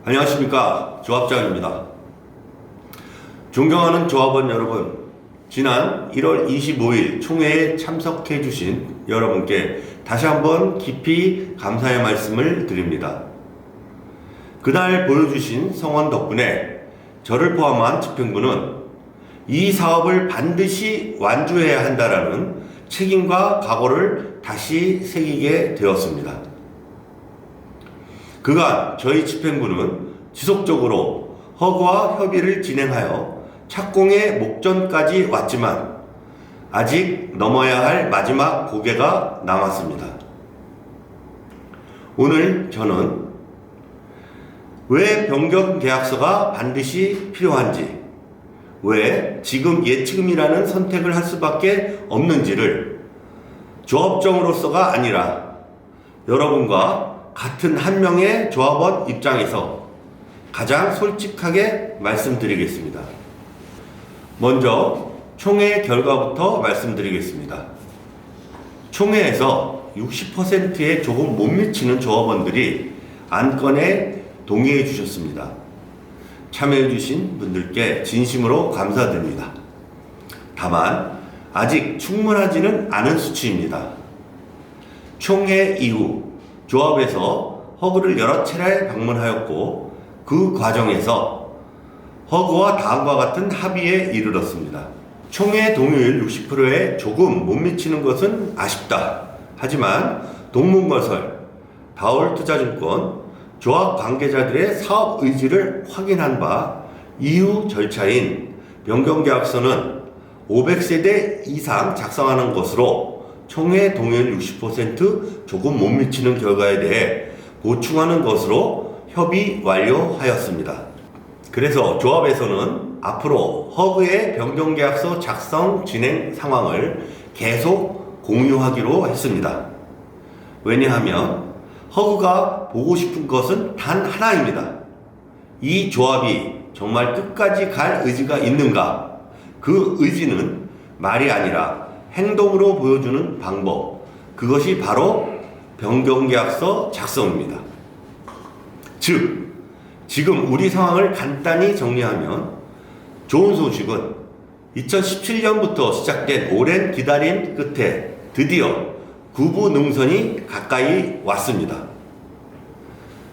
안녕하십니까, 조합장입니다. 존경하는 조합원 여러분, 지난 1월 25일 총회에 참석해 주신 여러분께 다시 한번 깊이 감사의 말씀을 드립니다. 그날 보여주신 성원 덕분에 저를 포함한 집행부는 이 사업을 반드시 완주해야 한다라는 책임과 각오를 다시 새기게 되었습니다. 그간 저희 집행부는 지속적으로 허그와 협의를 진행하여 착공의 목전까지 왔지만 아직 넘어야 할 마지막 고개가 남았습니다. 오늘 저는 왜 변경 계약서가 반드시 필요한지, 왜 지금 예치금이라는 선택을 할 수밖에 없는지를 조합장으로서가 아니라 여러분과 같은 한 명의 조합원 입장에서 가장 솔직하게 말씀드리겠습니다. 먼저 총회 결과부터 말씀드리겠습니다. 총회에서 60%에 조금 못 미치는 조합원들이 안건에 동의해 주셨습니다. 참여해 주신 분들께 진심으로 감사드립니다. 다만 아직 충분하지는 않은 수치입니다. 총회 이후 조합에서 허그를 여러 차례 방문하였고 그 과정에서 허그와 다음과 같은 합의에 이르렀습니다. 총회 동의율 60%에 조금 못 미치는 것은 아쉽다. 하지만 동문건설, 다올투자증권, 조합 관계자들의 사업 의지를 확인한 바 이후 절차인 변경계약서는 500세대 이상 작성하는 것으로 총회 동의율 60% 조금 못 미치는 결과에 대해 보충하는 것으로 협의 완료하였습니다. 그래서 조합에서는 앞으로 허그의 변경계약서 작성 진행 상황을 계속 공유하기로 했습니다. 왜냐하면 허그가 보고 싶은 것은 단 하나입니다. 이 조합이 정말 끝까지 갈 의지가 있는가? 그 의지는 말이 아니라 행동으로 보여주는 방법, 그것이 바로 변경계약서 작성입니다. 즉, 지금 우리 상황을 간단히 정리하면 좋은 소식은 2017년부터 시작된 오랜 기다림 끝에 드디어 구부 능선이 가까이 왔습니다.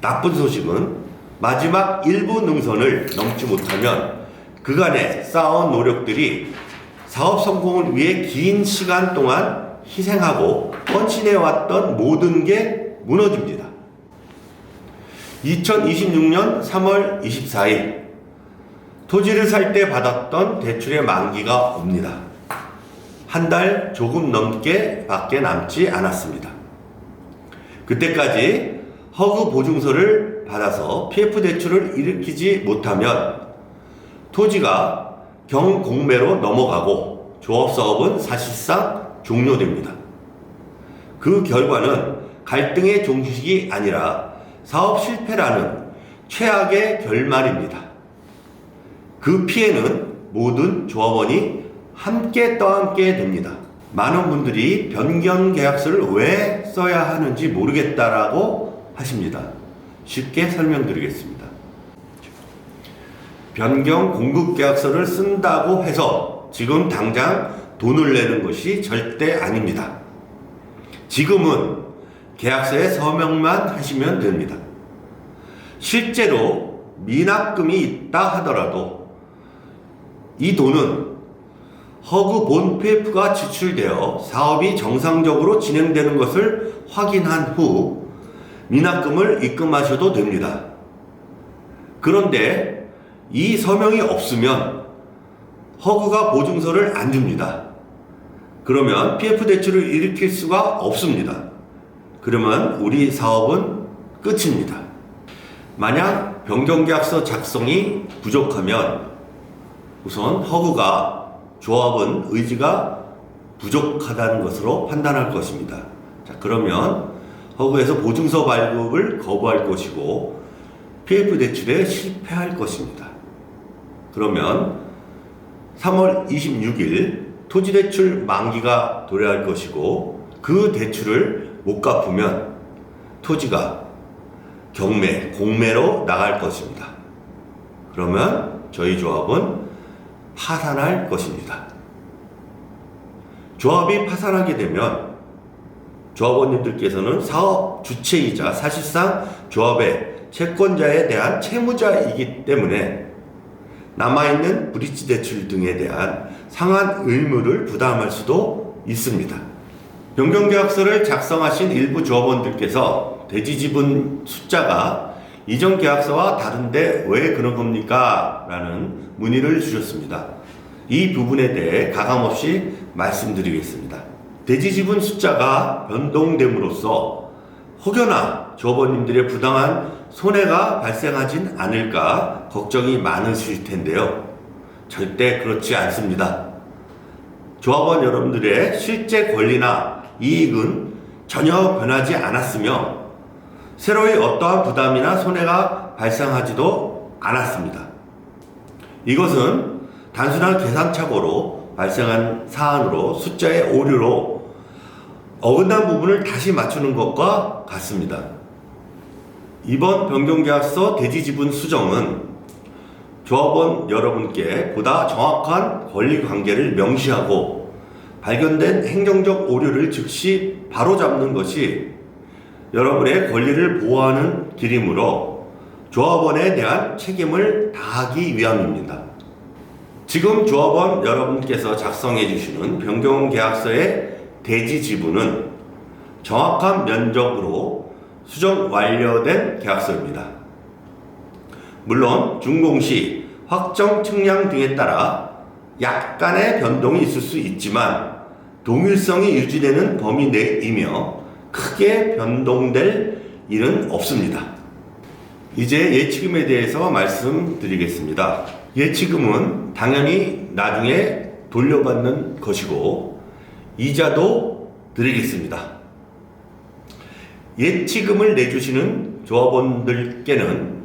나쁜 소식은 마지막 일부 능선을 넘지 못하면 그간의 쌓아온 노력들이 사업 성공을 위해 긴 시간 동안 희생하고 헌신해왔던 모든 게 무너집니다. 2026년 3월 24일 토지를 살 때 받았던 대출의 만기가 옵니다. 한 달 조금 넘게 밖에 남지 않았습니다. 그때까지 허그 보증서를 받아서 PF 대출을 일으키지 못하면 토지가 경공매로 넘어가고 조합사업은 사실상 종료됩니다. 그 결과는 갈등의 종식이 아니라 사업 실패라는 최악의 결말입니다. 그 피해는 모든 조합원이 함께 떠안게 됩니다. 많은 분들이 변경 계약서를 왜 써야 하는지 모르겠다라고 하십니다. 쉽게 설명드리겠습니다. 변경 공급계약서를 쓴다고 해서 지금 당장 돈을 내는 것이 절대 아닙니다. 지금은 계약서에 서명만 하시면 됩니다. 실제로 미납금이 있다 하더라도 이 돈은 허그 본 PF가 지출되어 사업이 정상적으로 진행되는 것을 확인한 후 미납금을 입금하셔도 됩니다. 그런데 이 서명이 없으면 허그가 보증서를 안 줍니다. 그러면 PF 대출을 일으킬 수가 없습니다. 그러면 우리 사업은 끝입니다. 만약 변경계약서 작성이 부족하면 우선 허그가 조합은 의지가 부족하다는 것으로 판단할 것입니다. 자, 그러면 허그에서 보증서 발급을 거부할 것이고 PF 대출에 실패할 것입니다. 그러면 3월 26일 토지대출 만기가 도래할 것이고 그 대출을 못 갚으면 토지가 경매, 공매로 나갈 것입니다. 그러면 저희 조합은 파산할 것입니다. 조합이 파산하게 되면 조합원님들께서는 사업 주체이자 사실상 조합의 채권자에 대한 채무자이기 때문에 남아있는 브릿지 대출 등에 대한 상환 의무를 부담할 수도 있습니다. 변경계약서를 작성하신 일부 조합원들께서 대지지분 숫자가 이전 계약서와 다른데 왜 그런 겁니까? 라는 문의를 주셨습니다. 이 부분에 대해 가감없이 말씀드리겠습니다. 대지지분 숫자가 변동됨으로써 혹여나 조합원님들의 부당한 손해가 발생하진 않을까 걱정이 많으실 텐데요. 절대 그렇지 않습니다. 조합원 여러분들의 실제 권리나 이익은 전혀 변하지 않았으며 새로이 어떠한 부담이나 손해가 발생하지도 않았습니다. 이것은 단순한 계산착오로 발생한 사안으로 숫자의 오류로 어긋난 부분을 다시 맞추는 것과 같습니다. 이번 변경계약서 대지지분 수정은 조합원 여러분께 보다 정확한 권리관계를 명시하고 발견된 행정적 오류를 즉시 바로잡는 것이 여러분의 권리를 보호하는 길이므로 조합원에 대한 책임을 다하기 위함입니다. 지금 조합원 여러분께서 작성해 주시는 변경계약서의 대지지분은 정확한 면적으로 수정 완료된 계약서입니다. 물론 준공시, 확정 측량 등에 따라 약간의 변동이 있을 수 있지만 동일성이 유지되는 범위 내이며 크게 변동될 일은 없습니다. 이제 예치금에 대해서 말씀드리겠습니다. 예치금은 당연히 나중에 돌려받는 것이고 이자도 드리겠습니다. 예치금을 내주시는 조합원들께는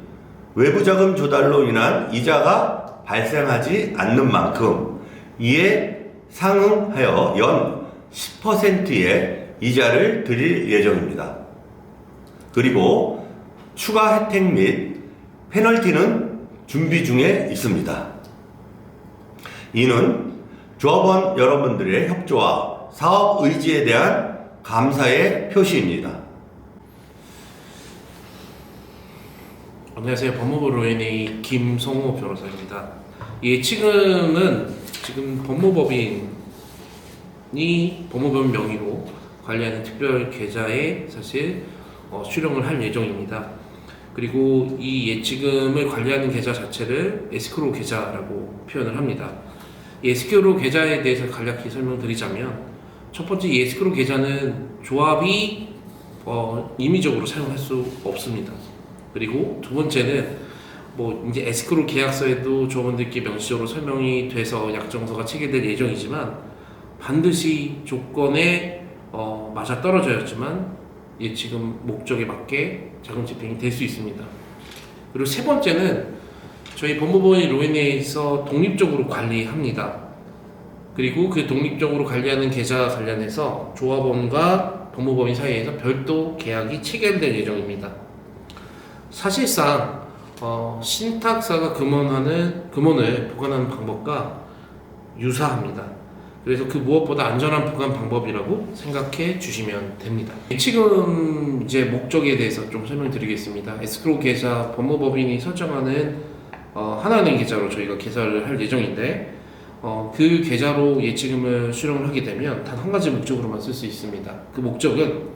외부자금 조달로 인한 이자가 발생하지 않는 만큼 이에 상응하여 연 10%의 이자를 드릴 예정입니다. 그리고 추가 혜택 및 페널티는 준비 중에 있습니다. 이는 조합원 여러분들의 협조와 사업 의지에 대한 감사의 표시입니다. 안녕하세요. 법무부 로앤의 김성호 변호사입니다. 예치금은 지금 법무법인이 법무법인 명의로 관리하는 특별 계좌에 사실 수령을 할 예정입니다. 그리고 이 예치금을 관리하는 계좌 자체를 에스크로우 계좌라고 표현을 합니다. 이 에스크로우 계좌에 대해서 간략히 설명드리자면 첫 번째 이 에스크로우 계좌는 조합이 임의적으로 사용할 수 없습니다. 그리고 두 번째는 이제 에스크로우 계약서에도 조합원들께 명시적으로 설명이 돼서 약정서가 체결될 예정이지만 반드시 조건에 맞아 떨어져야지만 예치금 목적에 맞게 자금 집행이 될 수 있습니다. 그리고 세 번째는 저희 법무법인 로앤에서 독립적으로 관리합니다. 그리고 그 독립적으로 관리하는 계좌 관련해서 조합원과 법무법인 사이에서 별도 계약이 체결될 예정입니다. 사실상 신탁사가 금원을 보관하는 방법과 유사합니다. 그래서 그 무엇보다 안전한 보관 방법이라고 생각해 주시면 됩니다. 지금 이제 목적에 대해서 좀 설명드리겠습니다. 에스크로우 계좌 법무법인이 설정하는 하나은행 계좌로 저희가 개설을 할 예정인데 그 계좌로 예치금을 수령을 하게 되면 단 한 가지 목적으로만 쓸 수 있습니다. 그 목적은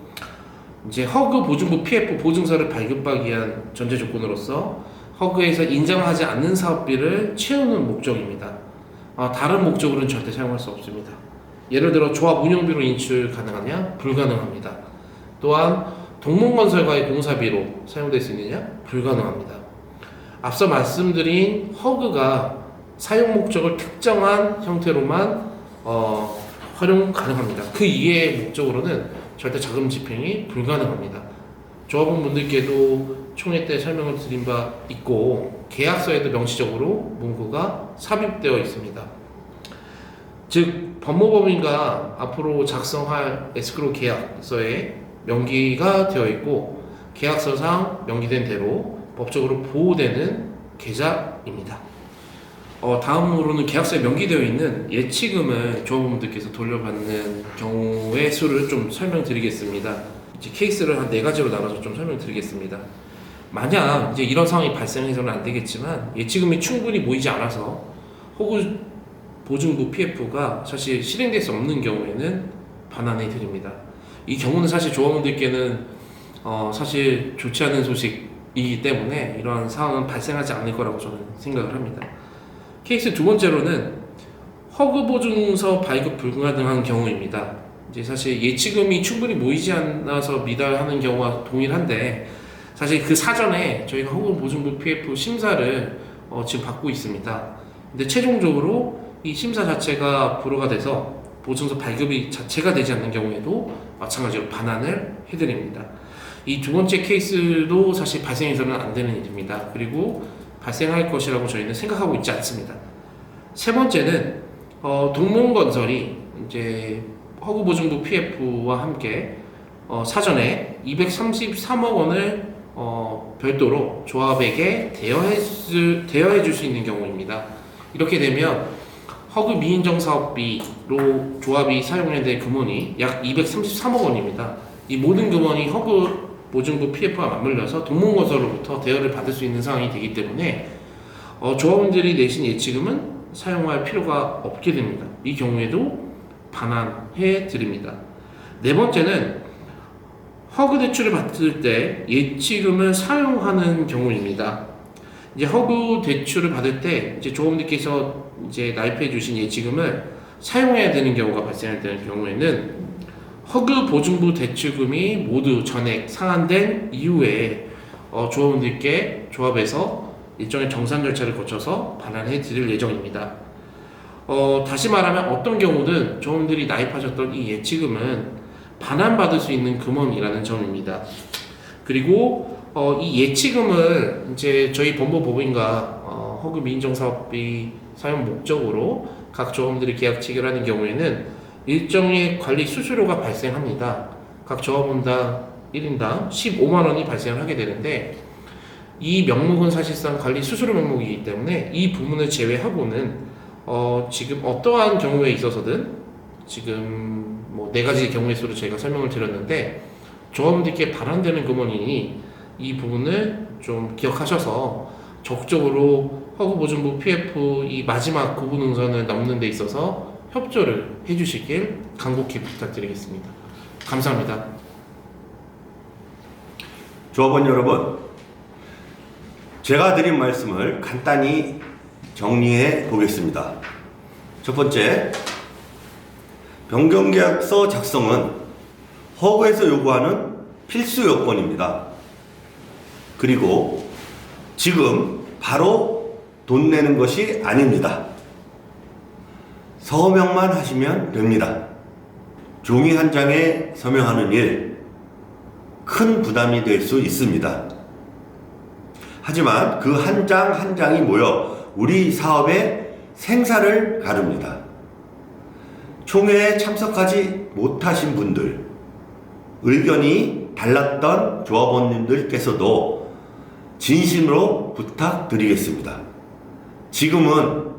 이제 허그 보증부 PF 보증서를 발급하기 위한 전제 조건으로서 허그에서 인정하지 않는 사업비를 채우는 목적입니다. 다른 목적으로는 절대 사용할 수 없습니다. 예를 들어 조합 운영비로 인출 가능하냐? 불가능합니다. 또한 동문건설과의 공사비로 사용될 수 있느냐? 불가능합니다. 앞서 말씀드린 허그가 사용 목적을 특정한 형태로만 활용 가능합니다. 그 이외의 목적으로는 절대 자금 집행이 불가능합니다. 조합원분들께도 총회 때 설명을 드린 바 있고 계약서에도 명시적으로 문구가 삽입되어 있습니다. 즉 법무법인과 앞으로 작성할 에스크로우 계약서에 명기가 되어 있고 계약서상 명기된 대로 법적으로 보호되는 계좌입니다. 다음으로는 계약서에 명기되어 있는 예치금을 조합원분들께서 돌려받는 경우의 수를 좀 설명드리겠습니다. 이제 케이스를 한 4가지로 나눠서 좀 설명드리겠습니다. 만약 이제 이런 상황이 발생해서는 안 되겠지만 예치금이 충분히 모이지 않아서 혹은 보증부 PF가 사실 실행될 수 없는 경우에는 반환해 드립니다. 이 경우는 사실 조합원들께는 사실 좋지 않은 소식이기 때문에 이러한 상황은 발생하지 않을 거라고 저는 생각을 합니다. 케이스 두 번째로는 허그 보증서 발급 불가능한 경우입니다. 이제 사실 예치금이 충분히 모이지 않아서 미달하는 경우와 동일한데 사실 그 사전에 저희가 허그 보증부 PF 심사를 지금 받고 있습니다. 근데 최종적으로 이 심사 자체가 불허가 돼서 보증서 발급이 자체가 되지 않는 경우에도 마찬가지로 반환을 해드립니다. 이 두 번째 케이스도 사실 발생해서는 안 되는 일입니다. 그리고 발생할 것이라고 저희는 생각하고 있지 않습니다. 세 번째는 동문건설이 이제 허구보증부 PF와 함께 사전에 233억 원을 별도로 조합에게 대여해 줄 수 있는 경우입니다. 이렇게 되면 허그 미인정 사업비로 조합이 사용해야 될 금원이 약 233억 원입니다. 이 모든 금원이 허그 보증부 PF와 맞물려서 동문건설로부터 대여를 받을 수 있는 상황이 되기 때문에 조합원들이 내신 예치금은 사용할 필요가 없게 됩니다. 이 경우에도 반환해 드립니다. 네 번째는 허그 대출을 받을 때 예치금을 사용하는 경우입니다. 이제 허그 대출을 받을 때 이제 조합원들께서 이제 납입해 주신 예치금을 사용해야 되는 경우가 발생할 경우에는 허그 보증부 대출금이 모두 전액 상환된 이후에 조합원들께 조합에서 일종의 정산 절차를 거쳐서 반환해 드릴 예정입니다. 다시 말하면 어떤 경우든 조합원들이 납입하셨던 이 예치금은 반환받을 수 있는 금원이라는 점입니다. 그리고 이 예치금을 이제 저희 법무법인과 허그 미인정사업비 사용 목적으로 각 조합원들이 계약 체결하는 경우에는 일정의 관리 수수료가 발생합니다. 각 조합원당 1인당 15만 원이 발생을 하게 되는데 이 명목은 사실상 관리 수수료 명목이기 때문에 이 부분을 제외하고는 지금 어떠한 경우에 있어서든 지금 뭐 4가지 경우의 수로 저희가 설명을 드렸는데 조합원들께 반환되는 금원이니 이 부분을 좀 기억하셔서 적극적으로 허그보증부 PF 이 마지막 구분 능선을 넘는 데 있어서 협조를 해주시길 간곡히 부탁드리겠습니다. 감사합니다. 조합원 여러분, 제가 드린 말씀을 간단히 정리해 보겠습니다. 첫 번째, 변경계약서 작성은 허그에서 요구하는 필수 요건입니다. 그리고 지금 바로 돈 내는 것이 아닙니다. 서명만 하시면 됩니다. 종이 한 장에 서명하는 일, 큰 부담이 될 수 있습니다. 하지만 그 한 장 한 장이 모여 우리 사업의 생사를 가릅니다. 총회에 참석하지 못하신 분들, 의견이 달랐던 조합원님들께서도 진심으로 부탁드리겠습니다. 지금은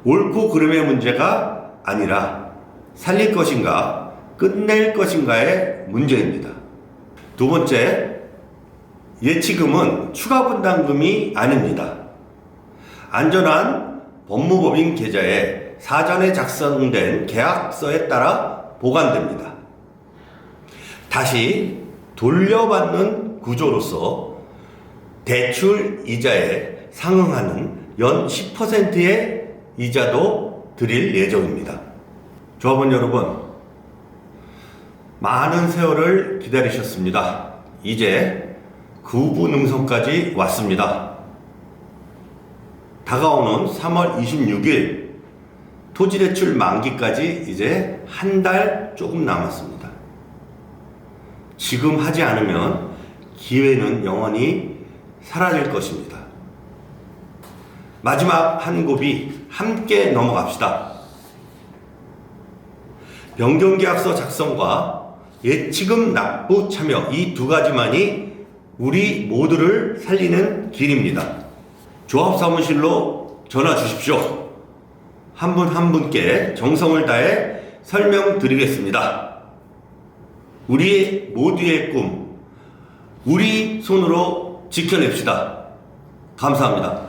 옳고 그름의 문제가 아니라 살릴 것인가 끝낼 것인가의 문제입니다. 두 번째, 예치금은 추가 분담금이 아닙니다. 안전한 법무법인 계좌에 사전에 작성된 계약서에 따라 보관됩니다. 다시 돌려받는 구조로서 대출 이자에 상응하는 연 10%의 이자도 드릴 예정입니다. 조합원 여러분, 많은 세월을 기다리셨습니다. 이제 구분응선까지 왔습니다. 다가오는 3월 26일 토지대출 만기까지 이제 한 달 조금 남았습니다. 지금 하지 않으면 기회는 영원히 사라질 것입니다. 마지막 한 고비 함께 넘어갑시다. 변경계약서 작성과 예치금 납부 참여 이 두 가지만이 우리 모두를 살리는 길입니다. 조합사무실로 전화 주십시오. 한 분 한 분께 정성을 다해 설명드리겠습니다. 우리 모두의 꿈, 우리 손으로 지켜냅시다. 감사합니다.